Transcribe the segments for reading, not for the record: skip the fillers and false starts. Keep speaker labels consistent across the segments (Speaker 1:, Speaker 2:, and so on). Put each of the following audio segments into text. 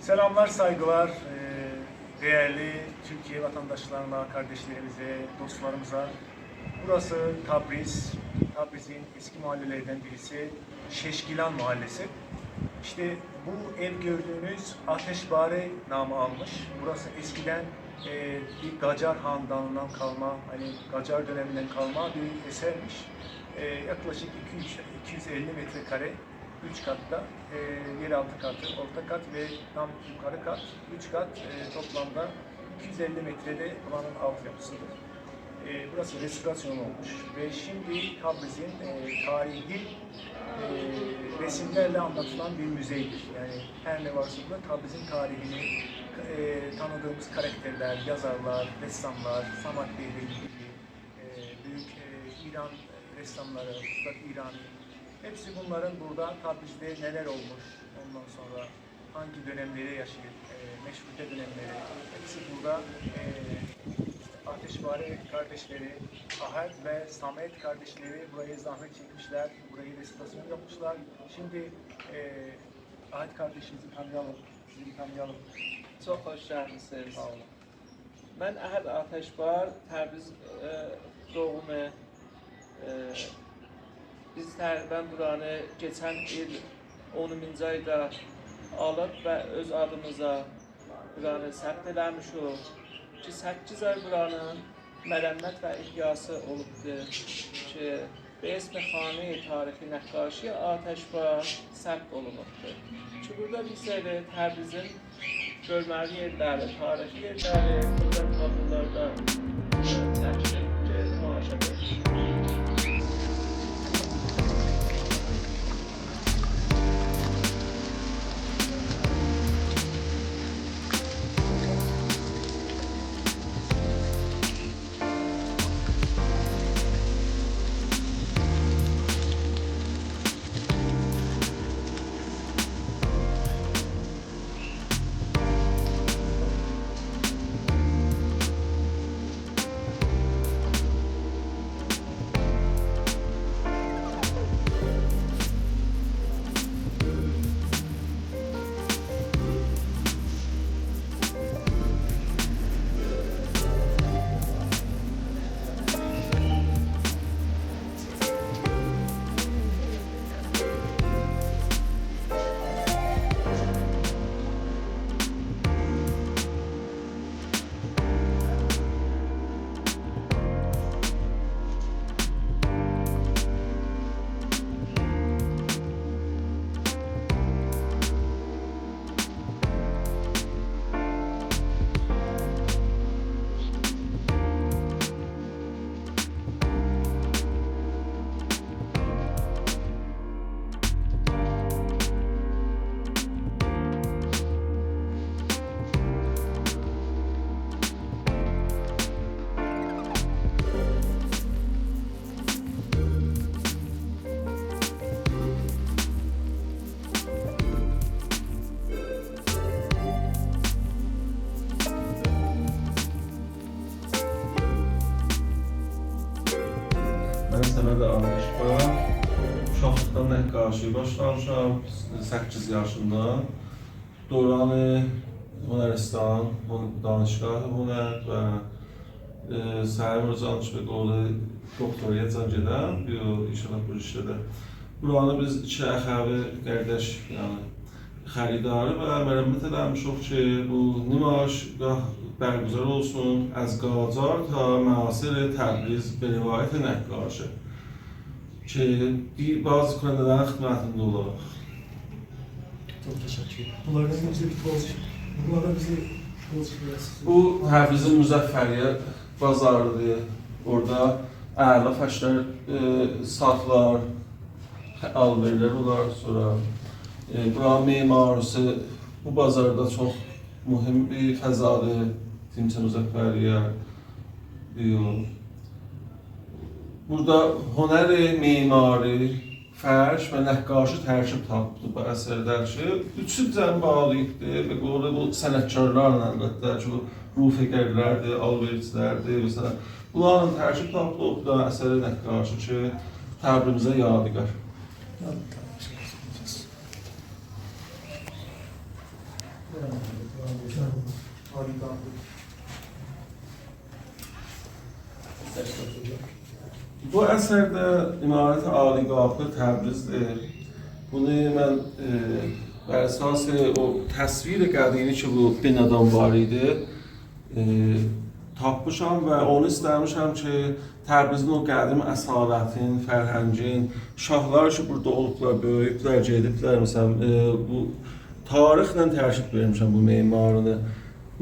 Speaker 1: Selamlar, saygılar. Değerli Türkiye vatandaşlarına, kardeşlerimize, dostlarımıza. Burası Tabriz. Tabriz'in eski mahallelerinden birisi Şeşkilan Mahallesi. İşte bu ev gördüğünüz Ateşbare namı almış. Burası eskiden bir Gacar Han'dan kalma, hani Gacar döneminden kalma bir esermiş. Yaklaşık 250 metrekare, 3 katta, yeraltı katı, orta kat ve tam yukarı kat, 3 kat toplamda 250 metrede buranın altyapısıdır. Burası restorasyon olmuş ve şimdi Tabriz'in tarihi resimlerle anlatılan bir müzeydir. Yani her ne varsa burada Tabriz'in tarihini tanıdığımız karakterler, yazarlar, ressamlar, Samat Bey'le ilgili büyük İran ressamları, Üstad İrani, hepsi bunların burada Tabriz'de neler olmuş, ondan sonra hangi dönemleri yaşayıp, meşrute dönemleri, hepsi burada. Ateşbare kardeşleri, Ahmet ve Samet kardeşleri buraya zahmet çekmişler, burayı restorasyon yapmışlar. Şimdi Ahmet kardeşimizi tanıyalım, sizi bir tanıyalım.
Speaker 2: Çok hoş geldiniz. Ben Ahmet Ateşbar, Təbriz doğumu. Biz ben buranı geçen il 10-cu ayda alıp ve öz adımıza buranı səbt eləmişik ki 8 ay buranın mərəmmət və ihyası olubdur ki Besmexane tarixi nəqqaşi Ateşbar səbt olunubdur ki burada biz Təbrizin görməli yerləri, tarixi yerləri, burada tablolarda çəkilib ki tamaşa edilir.
Speaker 3: Ben sənədə Ateşbar, uşaqlıqdan nəqqaşi başlamışam 8 yaşında. Dövranı Huneristan, danışgahı Huner və Səhər Danışqalı doktoraya can gedən, inşallah bu işdə. Buranı biz 2 əxəvi qardaş, yəni xəridarı və mərəmmət eləmişik ki, bu nümayişgah برگزار olsun از قاجار تا معاصر تبریز به روایت نقاشه که bazı کنندگان خدمتتون olalım.
Speaker 4: Çok teşekkür ederim. Bunlardan bize bir toz
Speaker 3: Bu Təbrizin Müzəffəriyyət bazarıdır. Orada əla fəşlər satlar, alverlər olar, sonra buranın memarisi bu bazarda çox mühüm bir fəzadır, Timsə Müzəffərliyə. Burada hünəri, memari, fərş və nəqqaşı tərkib tapdı bu əsərdəki. Üçü cəmb alıqdır və bu sənətkarlarla əlbəttə ki, rufegərlərdir, alverçilərdir və bunların tərkib tapdı bu da əsəri nəqqaşı ki, Təbrizimizə yadigar. Bu əsərdə İmarət Aligahı Təbrizdir. Bunu mən bər əsas o təsvir qədimi ki, bu binadan var idi, tapmışam və onu istəmişəm ki, Təbrizin o qədim əsalətin, fərhəngin, şahlar ki, burada olublar, böyüyüblər, gediblər, məsələn, bu tarixlə tərkib vermişəm bu memarını.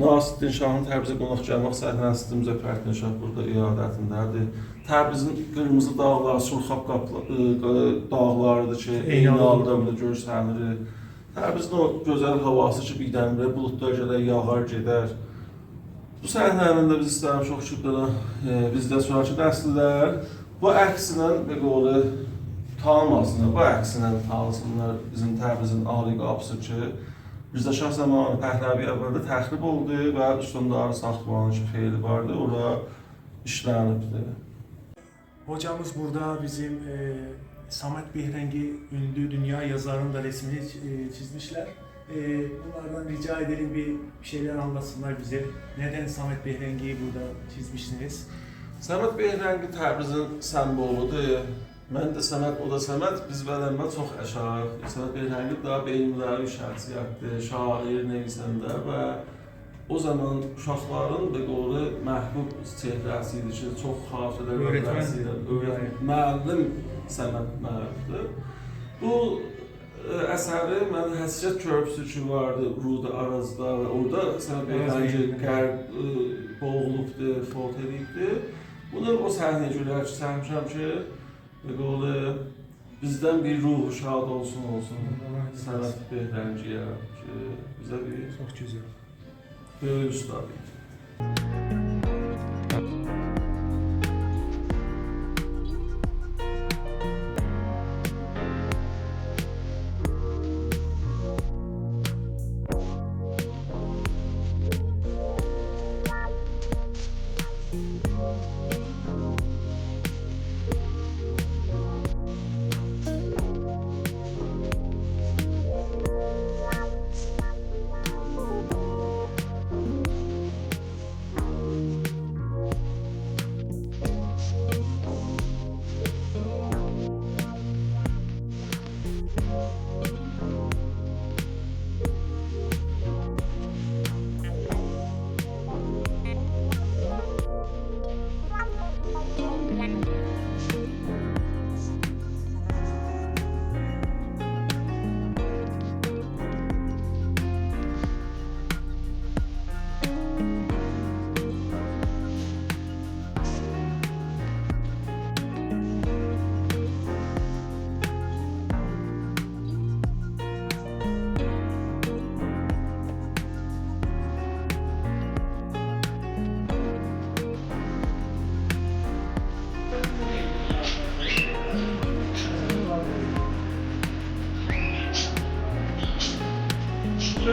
Speaker 3: Nasiruddin Şahın Təbrizə qonaq gəlmək səhnəsidir, Müzəffəruddin Şah burada iyadətindədir. Təbrizin qırmızı dağları, surxap dağlarıdır ki, eyni halda burada görsənir. Təbrizin o gözəl havası ki, birdən-birə buludlar gələr, yağar, gedər. Bu səhnənin də biz istəmişik ki, bizdən sonraki nəsillər bu əksinə və qolu tanımasınlar, bu əksinə tanısınlar bizim Təbrizin Aligahısı ki, bizdə şah zamanı Pəhləvi əvvəldə təxrib oldu və üstündarı saxlamanın ki, feyli vardı, ora işlənibdir.
Speaker 1: Hocamız burada bizim Samet Behrengi ünlü dünya yazarının da resmini çizmişler. Bunlardan rica edelim bir şeyler anlatsınlar bize. Neden Samet Behrengi'yi burada çizmişsiniz?
Speaker 3: Samet Behrengi Təbrizin sembolüdür. Mən də Samet, o da Samet, biz bələnmə çox əşarıq. Samet Behrengi daha beynimləri şəxsiyyətdir, şair, nevisəndə və o zaman uşaqların və qolu məhbub çehrəsi idi ki, çox xafələr öyrətmən, müəllim Samet müəllimdir. Bu əsəri mən Həsrət Körpüsü ki vardı Ruda Arazda və orada Samet Behrengi qərb boğulubdur, fot edibdir. Bunu o səhnəyə görə çəkmişəm ki, və qolu bizdən bir ruhu şad olsun Samet Behrengiyə ki, bizə bir
Speaker 1: Çok güzel.
Speaker 3: böyük ustadır.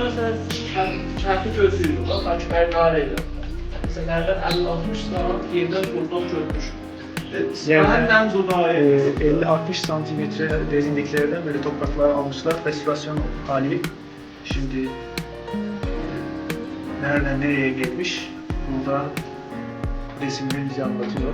Speaker 2: Mesela çarpı gözlüğü var, sanki mermare ediyor. Mesela nereden 50-60 sanat yerden buradan çökmüş. Nereden dolayı?
Speaker 1: 50-60 santimetre derinliklerden böyle topraklar almışlar. Restorasyon hali. Şimdi nereden nereye gelmiş? Burada resimler bize anlatıyor.